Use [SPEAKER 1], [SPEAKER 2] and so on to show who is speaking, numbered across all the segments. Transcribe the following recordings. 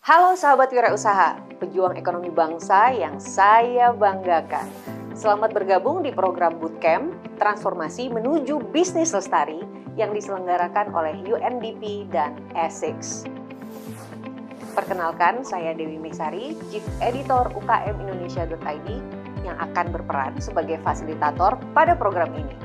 [SPEAKER 1] Halo sahabat wirausaha, pejuang ekonomi bangsa yang saya banggakan. Selamat bergabung di program Bootcamp Transformasi Menuju Bisnis Lestari yang diselenggarakan oleh UNDP dan Essex. Perkenalkan, saya Dewi Mesari, Chief Editor ukmindonesia.id yang akan berperan sebagai fasilitator pada program ini.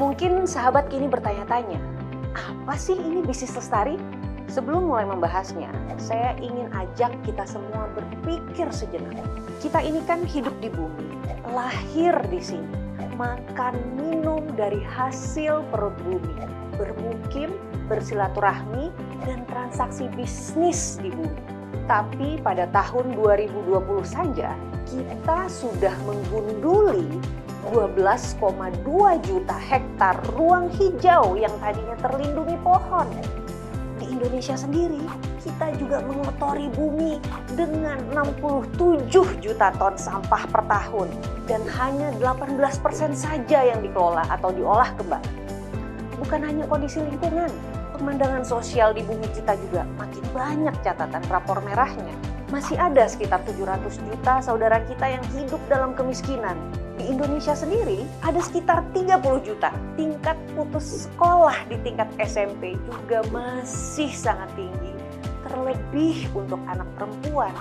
[SPEAKER 1] Mungkin sahabat kini bertanya-tanya, apa sih ini bisnis lestari? Sebelum mulai membahasnya, saya ingin ajak kita semua berpikir sejenak. Kita ini kan hidup di bumi, lahir di sini, makan minum dari hasil perut bumi, bermukim, bersilaturahmi, dan transaksi bisnis di bumi. Tapi pada tahun 2020 saja, kita sudah menggunduli 12,2 juta hektar ruang hijau yang tadinya terlindungi pohon. Di Indonesia sendiri, kita juga mengotori bumi dengan 67 juta ton sampah per tahun dan hanya 18% saja yang dikelola atau diolah kembali. Bukan hanya kondisi lingkungan, pemandangan sosial di bumi kita juga makin banyak catatan rapor merahnya. Masih ada sekitar 700 juta saudara kita yang hidup dalam kemiskinan. Di Indonesia sendiri ada sekitar 30 juta. Tingkat putus sekolah di tingkat SMP juga masih sangat tinggi. Terlebih untuk anak perempuan.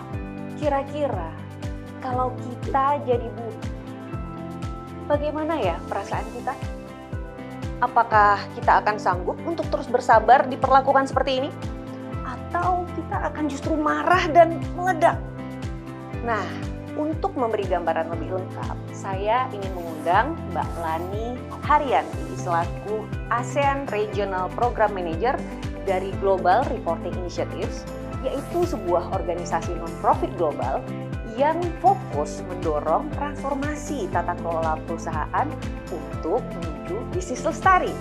[SPEAKER 1] Kira-kira kalau kita jadi buruh, bagaimana ya perasaan kita? Apakah kita akan sanggup untuk terus bersabar diperlakukan seperti ini? Atau kita akan justru marah dan meledak? Nah, untuk memberi gambaran lebih lengkap, saya ingin mengundang Mbak Lani Haryanti selaku ASEAN Regional Program Manager dari Global Reporting Initiatives, yaitu sebuah organisasi non-profit global yang fokus mendorong transformasi tata kelola perusahaan untuk menuju bisnis lestari.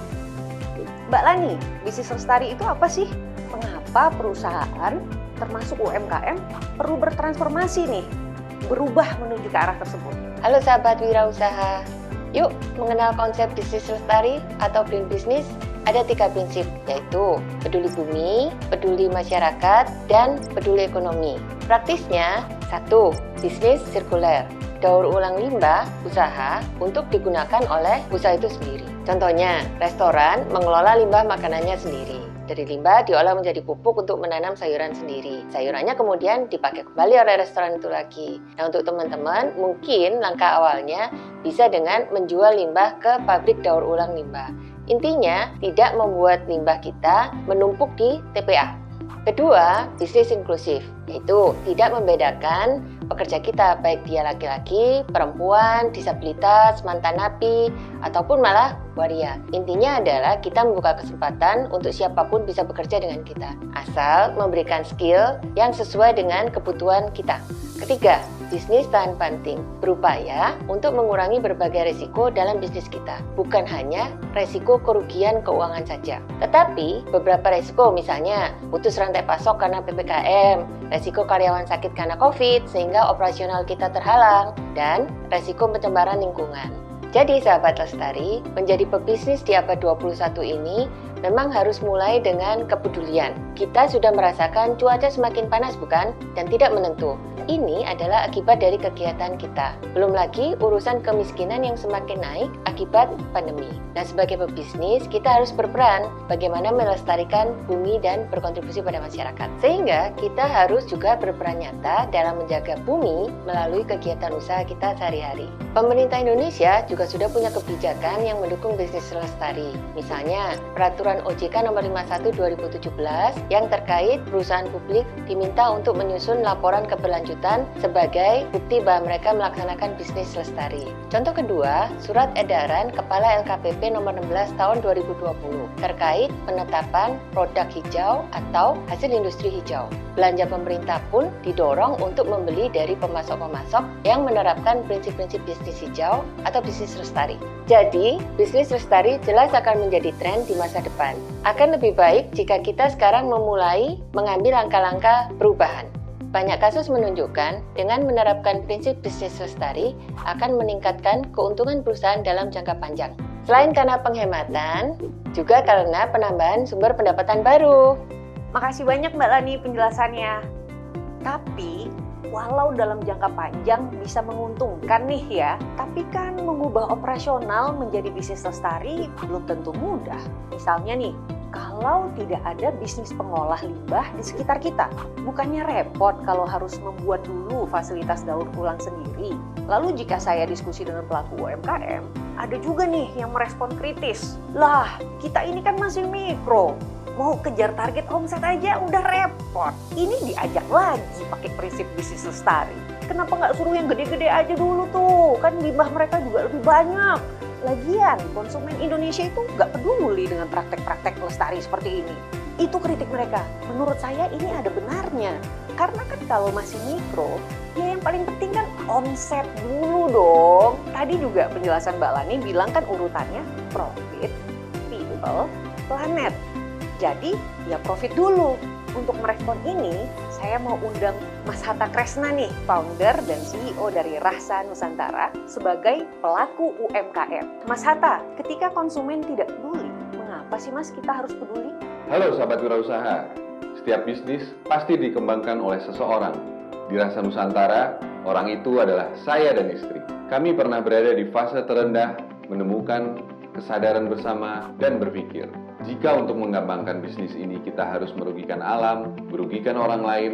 [SPEAKER 1] Mbak Lani, bisnis lestari itu apa sih? Mengapa perusahaan, termasuk UMKM, perlu bertransformasi nih? Berubah menuju ke arah tersebut.
[SPEAKER 2] Halo sahabat wirausaha, yuk mengenal konsep bisnis lestari atau green business. Ada 3 prinsip, yaitu peduli bumi, peduli masyarakat, dan peduli ekonomi. Praktisnya, 1. Bisnis sirkuler, daur ulang limbah usaha untuk digunakan oleh usaha itu sendiri. Contohnya, restoran mengelola limbah makanannya sendiri. Dari limbah diolah menjadi pupuk untuk menanam sayuran sendiri. Sayurannya kemudian dipakai kembali oleh restoran itu lagi. Nah, untuk teman-teman, mungkin langkah awalnya bisa dengan menjual limbah ke pabrik daur ulang limbah. Intinya, tidak membuat limbah kita menumpuk di TPA. Kedua, bisnis inklusif, yaitu tidak membedakan pekerja kita, baik dia laki-laki, perempuan, disabilitas, mantan napi, ataupun malah waria. Intinya adalah kita membuka kesempatan untuk siapapun bisa bekerja dengan kita, asal memberikan skill yang sesuai dengan kebutuhan kita. Ketiga, bisnis tahan banting, berupaya untuk mengurangi berbagai risiko dalam bisnis kita, bukan hanya risiko kerugian keuangan saja, tetapi beberapa risiko, misalnya putus rantai pasok karena PPKM, risiko karyawan sakit karena COVID sehingga operasional kita terhalang, dan risiko pencemaran lingkungan. Jadi sahabat lestari, menjadi pebisnis di abad 21 ini memang harus mulai dengan kepedulian. Kita sudah merasakan cuaca semakin panas bukan? Dan tidak menentu. Ini adalah akibat dari kegiatan kita. Belum lagi urusan kemiskinan yang semakin naik akibat pandemi. Nah, sebagai pebisnis, kita harus berperan bagaimana melestarikan bumi dan berkontribusi pada masyarakat. Sehingga kita harus juga berperan nyata dalam menjaga bumi melalui kegiatan usaha kita sehari-hari. Pemerintah Indonesia juga sudah punya kebijakan yang mendukung bisnis lestari. Misalnya, Peraturan OJK Nomor 51 2017 yang terkait perusahaan publik diminta untuk menyusun laporan keberlanjutan sebagai bukti bahwa mereka melaksanakan bisnis lestari. Contoh kedua, Surat Edaran Kepala LKPP Nomor 16 Tahun 2020 terkait penetapan produk hijau atau hasil industri hijau. Belanja pemerintah pun didorong untuk membeli dari pemasok-pemasok yang menerapkan prinsip-prinsip bisnis hijau atau bisnis lestari. Jadi, bisnis lestari jelas akan menjadi tren di masa depan. Akan lebih baik jika kita sekarang memulai mengambil langkah-langkah perubahan. Banyak kasus menunjukkan dengan menerapkan prinsip bisnis lestari akan meningkatkan keuntungan perusahaan dalam jangka panjang. Selain karena penghematan, juga karena penambahan sumber pendapatan baru.
[SPEAKER 1] Makasih banyak Mbak Lani penjelasannya. Tapi walau dalam jangka panjang bisa menguntungkan nih ya, tapi kan mengubah operasional menjadi bisnis lestari belum tentu mudah. Misalnya nih, kalau tidak ada bisnis pengolah limbah di sekitar kita, bukannya repot kalau harus membuat dulu fasilitas daur ulang sendiri. Lalu jika saya diskusi dengan pelaku UMKM, ada juga nih yang merespon kritis. Lah, kita ini kan masih mikro. Mau kejar target omset aja udah repot. Ini diajak lagi pakai prinsip bisnis lestari. Kenapa nggak suruh yang gede-gede aja dulu tuh? Kan limbah mereka juga lebih banyak. Lagian, konsumen Indonesia itu nggak peduli dengan praktek-praktek lestari seperti ini. Itu kritik mereka. Menurut saya ini ada benarnya. Karena kan kalau masih mikro, ya yang paling penting kan omset dulu dong. Tadi juga penjelasan Mbak Lani bilang kan urutannya profit, people, planet. Jadi ya profit dulu. Untuk merespon ini, saya mau undang Mas Hatta Kresna nih, founder dan CEO dari Rasa Nusantara sebagai pelaku UMKM. Mas Hatta, ketika konsumen tidak peduli, mengapa sih Mas kita harus peduli?
[SPEAKER 3] Halo sahabat wirausaha, setiap bisnis pasti dikembangkan oleh seseorang. Di Rasa Nusantara, orang itu adalah saya dan istri. Kami pernah berada di fase terendah, menemukan kesadaran bersama dan berpikir, jika untuk mengembangkan bisnis ini kita harus merugikan alam, merugikan orang lain,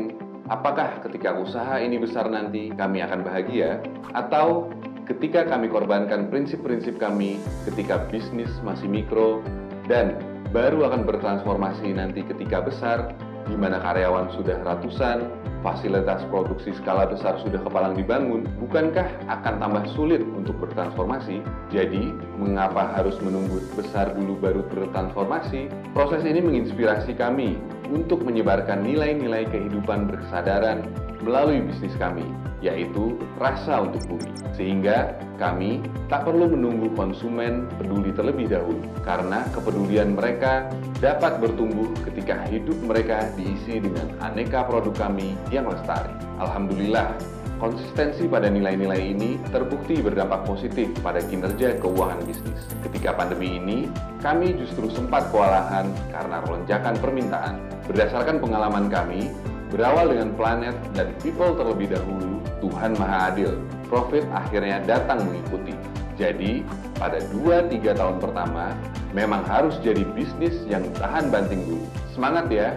[SPEAKER 3] apakah ketika usaha ini besar nanti kami akan bahagia? Atau ketika kami korbankan prinsip-prinsip kami ketika bisnis masih mikro dan baru akan bertransformasi nanti ketika besar, di mana karyawan sudah ratusan, fasilitas produksi skala besar sudah kepalang dibangun, bukankah akan tambah sulit untuk bertransformasi? Jadi, mengapa harus menunggu besar dulu baru bertransformasi? Proses ini menginspirasi kami untuk menyebarkan nilai-nilai kehidupan berkesadaran melalui bisnis kami, yaitu rasa untuk bumi. Sehingga kami tak perlu menunggu konsumen peduli terlebih dahulu, karena kepedulian mereka dapat bertumbuh ketika hidup mereka diisi dengan aneka produk kami yang lestari. Alhamdulillah, konsistensi pada nilai-nilai ini terbukti berdampak positif pada kinerja keuangan bisnis. Ketika pandemi ini, kami justru sempat kewalahan karena lonjakan permintaan. Berdasarkan pengalaman kami, berawal dengan planet dan people terlebih dahulu, Tuhan Maha Adil. Profit akhirnya datang mengikuti. Jadi, pada 2-3 tahun pertama, memang harus jadi bisnis yang tahan banting dulu. Semangat ya,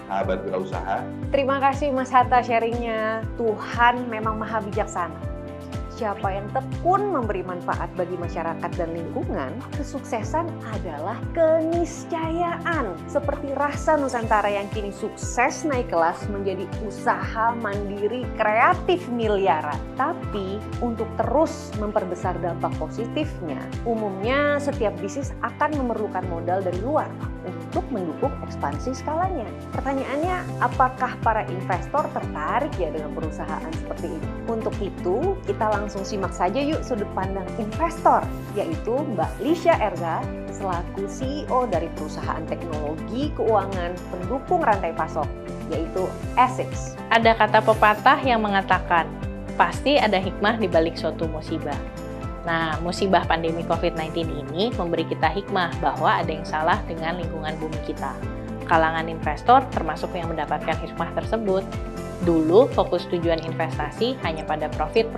[SPEAKER 3] sahabat wirausaha.
[SPEAKER 1] Terima kasih Mas Hatta sharingnya. Tuhan memang maha bijaksana. Siapa yang tekun memberi manfaat bagi masyarakat dan lingkungan, kesuksesan adalah keniscayaan. Seperti Rasa Nusantara yang kini sukses naik kelas menjadi usaha mandiri kreatif miliaran. Tapi untuk terus memperbesar dampak positifnya, umumnya setiap bisnis akan memerlukan modal dari luar untuk mendukung ekspansi skalanya. Pertanyaannya, apakah para investor tertarik ya dengan perusahaan seperti ini? Untuk itu, kita langsung simak saja yuk sudut pandang investor, yaitu Mbak Lisha Erza selaku CEO dari perusahaan teknologi keuangan pendukung rantai pasok, yaitu Essex.
[SPEAKER 4] Ada kata pepatah yang mengatakan, pasti ada hikmah di balik suatu musibah. Nah, musibah pandemi COVID-19 ini memberi kita hikmah bahwa ada yang salah dengan lingkungan bumi kita. Kalangan investor termasuk yang mendapatkan hikmah tersebut. Dulu fokus tujuan investasi hanya pada profit.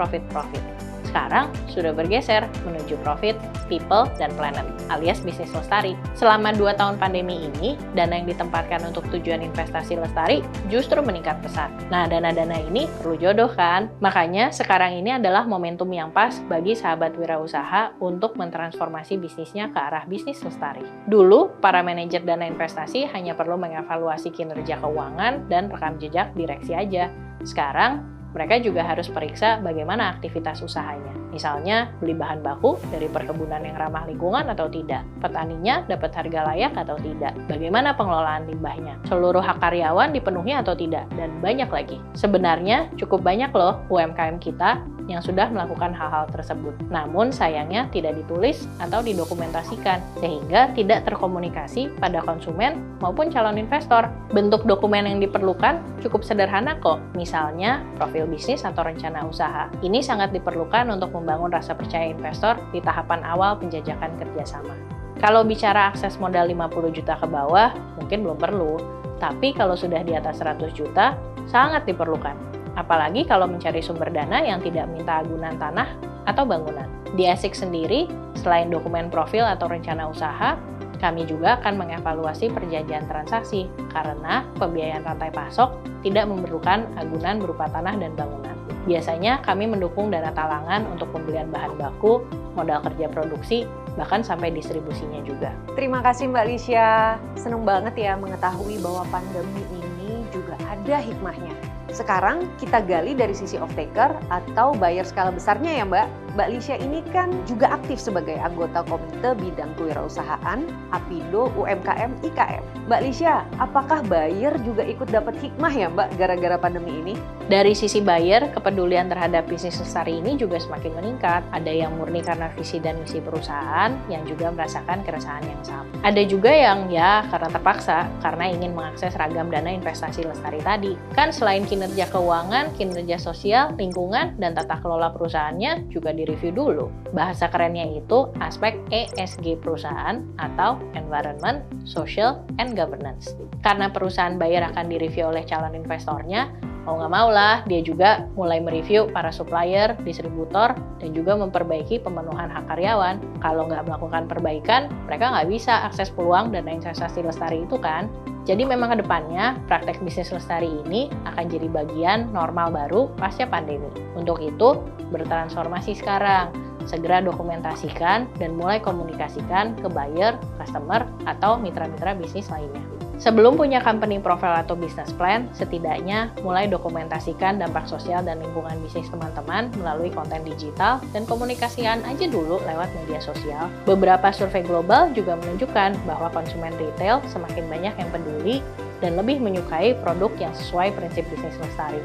[SPEAKER 4] Sekarang sudah bergeser menuju profit, people, dan planet, alias bisnis lestari. Selama 2 tahun pandemi ini, dana yang ditempatkan untuk tujuan investasi lestari justru meningkat pesat. Nah, dana-dana ini perlu jodoh kan? Makanya sekarang ini adalah momentum yang pas bagi sahabat wirausaha untuk mentransformasi bisnisnya ke arah bisnis lestari. Dulu, para manajer dana investasi hanya perlu mengevaluasi kinerja keuangan dan rekam jejak direksi aja. Sekarang, mereka juga harus periksa bagaimana aktivitas usahanya. Misalnya, beli bahan baku dari perkebunan yang ramah lingkungan atau tidak. Petaninya dapat harga layak atau tidak. Bagaimana pengelolaan limbahnya. Seluruh hak karyawan dipenuhi atau tidak. Dan banyak lagi. Sebenarnya, cukup banyak loh UMKM kita yang sudah melakukan hal-hal tersebut. Namun, sayangnya tidak ditulis atau didokumentasikan. Sehingga tidak terkomunikasi pada konsumen maupun calon investor. Bentuk dokumen yang diperlukan cukup sederhana kok. Misalnya, profil bisnis atau rencana usaha. Ini sangat diperlukan untuk membangun rasa percaya investor di tahapan awal penjajakan kerjasama. Kalau bicara akses modal 50 juta ke bawah, mungkin belum perlu. Tapi kalau sudah di atas 100 juta, sangat diperlukan. Apalagi kalau mencari sumber dana yang tidak minta agunan tanah atau bangunan. Di ASIC sendiri, selain dokumen profil atau rencana usaha, kami juga akan mengevaluasi perjanjian transaksi karena pembiayaan rantai pasok tidak memerlukan agunan berupa tanah dan bangunan. Biasanya kami mendukung dana talangan untuk pembelian bahan baku, modal kerja produksi, bahkan sampai distribusinya juga.
[SPEAKER 1] Terima kasih Mbak Lisha. Senang banget ya mengetahui bahwa pandemi ini juga ada hikmahnya. Sekarang kita gali dari sisi off-taker atau buyer skala besarnya ya Mbak. Mbak Lisha ini kan juga aktif sebagai anggota Komite Bidang Kewirausahaan, APindo, UMKM, IKM. Mbak Lisha, apakah buyer juga ikut dapat hikmah ya Mbak gara-gara pandemi ini?
[SPEAKER 4] Dari sisi buyer, kepedulian terhadap bisnis lestari ini juga semakin meningkat. Ada yang murni karena visi dan misi perusahaan, yang juga merasakan keresahan yang sama. Ada juga yang ya karena terpaksa, karena ingin mengakses ragam dana investasi lestari tadi. Kan selain kinerja keuangan, kinerja sosial, lingkungan, dan tata kelola perusahaannya juga direview dulu. Bahasa kerennya itu aspek ESG perusahaan atau Environment, Social, and Governance. Karena perusahaan buyer akan direview oleh calon investornya, mau nggak mau lah dia juga mulai mereview para supplier, distributor, dan juga memperbaiki pemenuhan hak karyawan. Kalau nggak melakukan perbaikan, mereka nggak bisa akses peluang dana investasi lestari itu kan. Jadi memang ke depannya praktek bisnis lestari ini akan jadi bagian normal baru pasca pandemi. Untuk itu, bertransformasi sekarang. Segera dokumentasikan dan mulai komunikasikan ke buyer, customer, atau mitra-mitra bisnis lainnya. Sebelum punya company profile atau business plan, setidaknya mulai dokumentasikan dampak sosial dan lingkungan bisnis teman-teman melalui konten digital dan komunikasikan aja dulu lewat media sosial. Beberapa survei global juga menunjukkan bahwa konsumen retail semakin banyak yang peduli dan lebih menyukai produk yang sesuai prinsip bisnis lestari.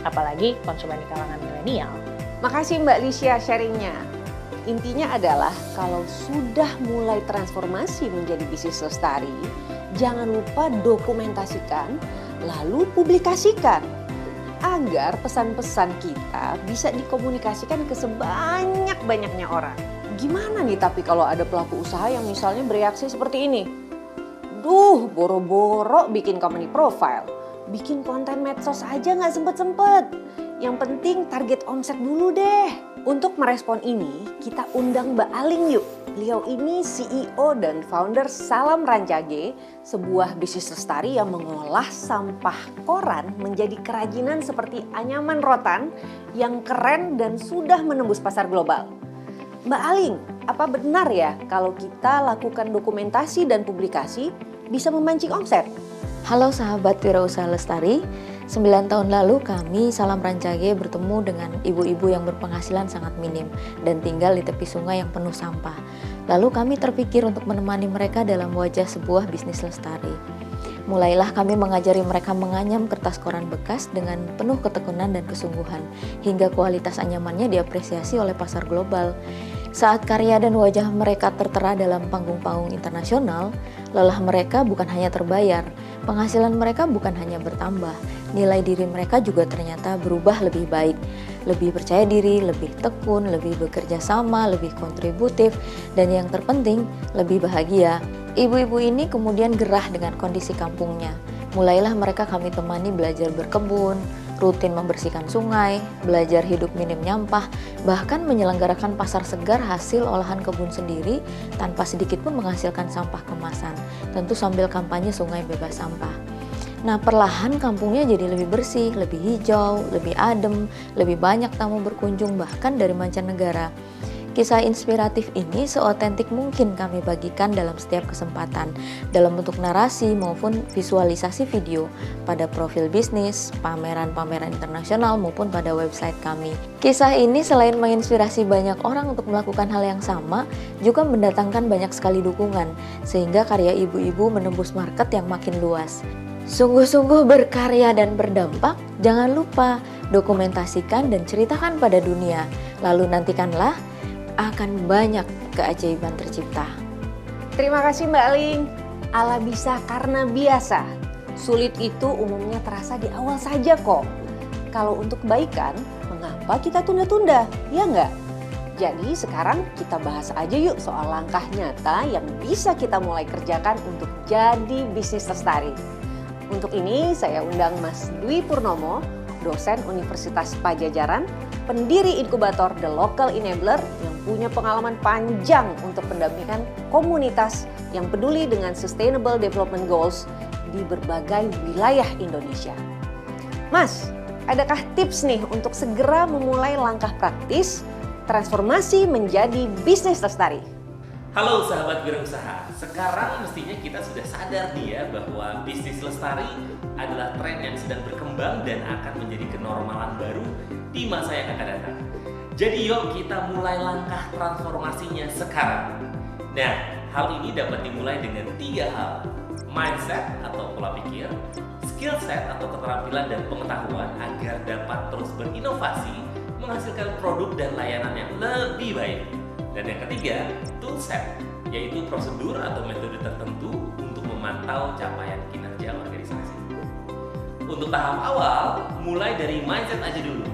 [SPEAKER 4] Apalagi konsumen di kalangan milenial.
[SPEAKER 1] Makasih Mbak Lisha sharingnya. Intinya adalah kalau sudah mulai transformasi menjadi bisnis lestari, jangan lupa dokumentasikan, lalu publikasikan. Agar pesan-pesan kita bisa dikomunikasikan ke sebanyak-banyaknya orang. Gimana nih tapi kalau ada pelaku usaha yang misalnya bereaksi seperti ini? Duh, boro-boro bikin company profile, bikin konten medsos aja nggak sempet-sempet. Yang penting target omset dulu deh. Untuk merespon ini, kita undang Mbak Aling yuk. Beliau ini CEO dan founder Salam Rancage, sebuah bisnis lestari yang mengolah sampah koran menjadi kerajinan seperti anyaman rotan yang keren dan sudah menembus pasar global. Mbak Aling, apa benar ya kalau kita lakukan dokumentasi dan publikasi bisa memancing omset?
[SPEAKER 5] Halo sahabat Wirausaha Lestari, 9 tahun lalu kami Salam Rancage bertemu dengan ibu-ibu yang berpenghasilan sangat minim dan tinggal di tepi sungai yang penuh sampah. Lalu kami terpikir untuk menemani mereka dalam wajah sebuah bisnis lestari. Mulailah kami mengajari mereka menganyam kertas koran bekas dengan penuh ketekunan dan kesungguhan, hingga kualitas anyamannya diapresiasi oleh pasar global. Saat karya dan wajah mereka tertera dalam panggung-panggung internasional, lelah mereka bukan hanya terbayar, penghasilan mereka bukan hanya bertambah, nilai diri mereka juga ternyata berubah lebih baik, lebih percaya diri, lebih tekun, lebih bekerja sama, lebih kontributif, dan yang terpenting, lebih bahagia. Ibu-ibu ini kemudian gerah dengan kondisi kampungnya. Mulailah mereka kami temani belajar berkebun, rutin membersihkan sungai, belajar hidup minim nyampah, bahkan menyelenggarakan pasar segar hasil olahan kebun sendiri tanpa sedikit pun menghasilkan sampah kemasan, tentu sambil kampanye sungai bebas sampah. Nah, perlahan kampungnya jadi lebih bersih, lebih hijau, lebih adem, lebih banyak tamu berkunjung bahkan dari mancanegara. Kisah inspiratif ini seotentik mungkin kami bagikan dalam setiap kesempatan, dalam bentuk narasi maupun visualisasi video pada profil bisnis, pameran-pameran internasional maupun pada website kami. Kisah ini selain menginspirasi banyak orang untuk melakukan hal yang sama, juga mendatangkan banyak sekali dukungan, sehingga karya ibu-ibu menembus market yang makin luas. Sungguh-sungguh berkarya dan berdampak, jangan lupa dokumentasikan dan ceritakan pada dunia, lalu nantikanlah akan banyak keajaiban tercipta.
[SPEAKER 1] Terima kasih Mbak Aling. Allah bisa karena biasa. Sulit itu umumnya terasa di awal saja kok. Kalau untuk kebaikan, mengapa kita tunda-tunda? Ya nggak? Jadi sekarang kita bahas aja yuk soal langkah nyata yang bisa kita mulai kerjakan untuk jadi bisnis lestari. Untuk ini saya undang Mas Dwi Purnomo, dosen Universitas Pajajaran, pendiri inkubator The Local Enabler yang punya pengalaman panjang untuk pendampingan komunitas yang peduli dengan Sustainable Development Goals di berbagai wilayah Indonesia. Mas, adakah tips nih untuk segera memulai langkah praktis transformasi menjadi bisnis lestari?
[SPEAKER 6] Halo sahabat wirausaha, sekarang mestinya kita sudah sadar nih ya bahwa bisnis lestari adalah tren yang sedang berkembang dan akan menjadi kenormalan baru di masa yang akan datang. Jadi yuk kita mulai langkah transformasinya sekarang. Nah, hal ini dapat dimulai dengan 3 hal: mindset atau pola pikir, skill set atau keterampilan dan pengetahuan agar dapat terus berinovasi, menghasilkan produk dan layanan yang lebih baik. Dan yang ketiga, toolset, yaitu prosedur atau metode tertentu untuk memantau capaian kinerja organisasi. Untuk tahap awal, mulai dari mindset aja dulu.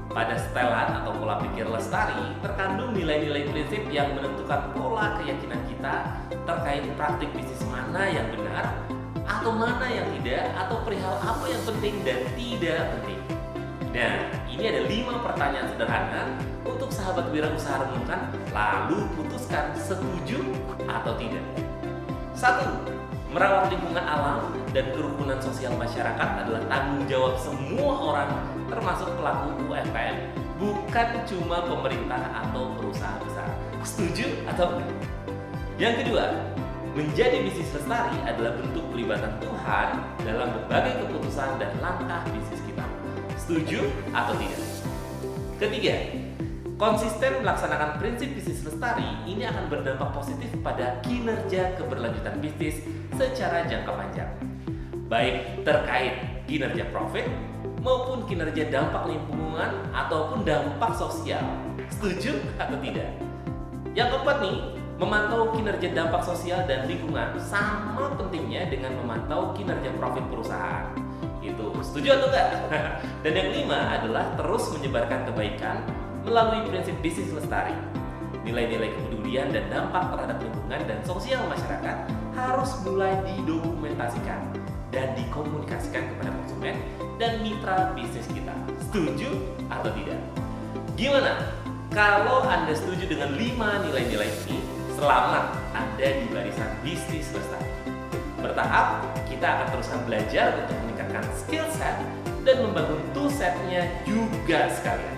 [SPEAKER 6] Pada setelan atau pola pikir lestari, terkandung nilai-nilai prinsip yang menentukan pola keyakinan kita terkait praktik bisnis mana yang benar, atau mana yang tidak, atau perihal apa yang penting dan tidak penting. Nah, ini ada 5 pertanyaan sederhana untuk sahabat wirausaha renungkan, lalu putuskan setuju atau tidak. 1. Merawat lingkungan alam dan kerukunan sosial masyarakat adalah tanggung jawab semua orang, termasuk pelaku UMKM, bukan cuma pemerintah atau perusahaan besar. Setuju atau enggak? Yang kedua, menjadi bisnis lestari adalah bentuk pelibatan Tuhan dalam berbagai keputusan dan langkah bisnis kita. Setuju atau tidak? Ketiga, konsisten melaksanakan prinsip bisnis lestari ini akan berdampak positif pada kinerja keberlanjutan bisnis secara jangka panjang, baik terkait kinerja profit maupun kinerja dampak lingkungan ataupun dampak sosial. Setuju atau tidak? Yang keempat nih, memantau kinerja dampak sosial dan lingkungan sama pentingnya dengan memantau kinerja profit perusahaan. Itu setuju atau enggak? Dan yang kelima adalah terus menyebarkan kebaikan melalui prinsip bisnis lestari. Nilai-nilai kepedulian dan dampak terhadap lingkungan dan sosial masyarakat harus mulai didokumentasikan dan dikomunikasikan kepada konsumen dan mitra bisnis kita. Setuju atau tidak? Gimana? Kalau Anda setuju dengan 5 nilai-nilai ini, selamat Anda di barisan bisnis lestari. Bertahap, kita akan teruskan belajar untuk meningkatkan skill set dan membangun toolsetnya juga sekalian.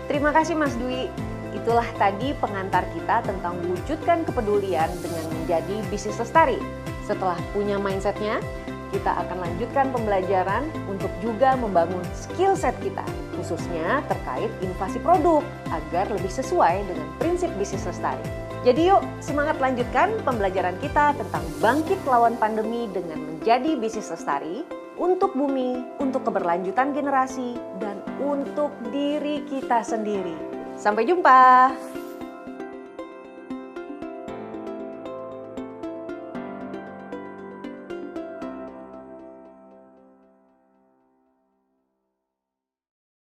[SPEAKER 1] Terima kasih Mas Dwi. Itulah tadi pengantar kita tentang wujudkan kepedulian dengan menjadi bisnis lestari. Setelah punya mindsetnya, kita akan lanjutkan pembelajaran untuk juga membangun skill set kita, khususnya terkait inovasi produk agar lebih sesuai dengan prinsip bisnis lestari. Jadi yuk semangat lanjutkan pembelajaran kita tentang bangkit lawan pandemi dengan menjadi bisnis lestari untuk bumi, untuk keberlanjutan generasi, dan untuk diri kita sendiri. Sampai jumpa!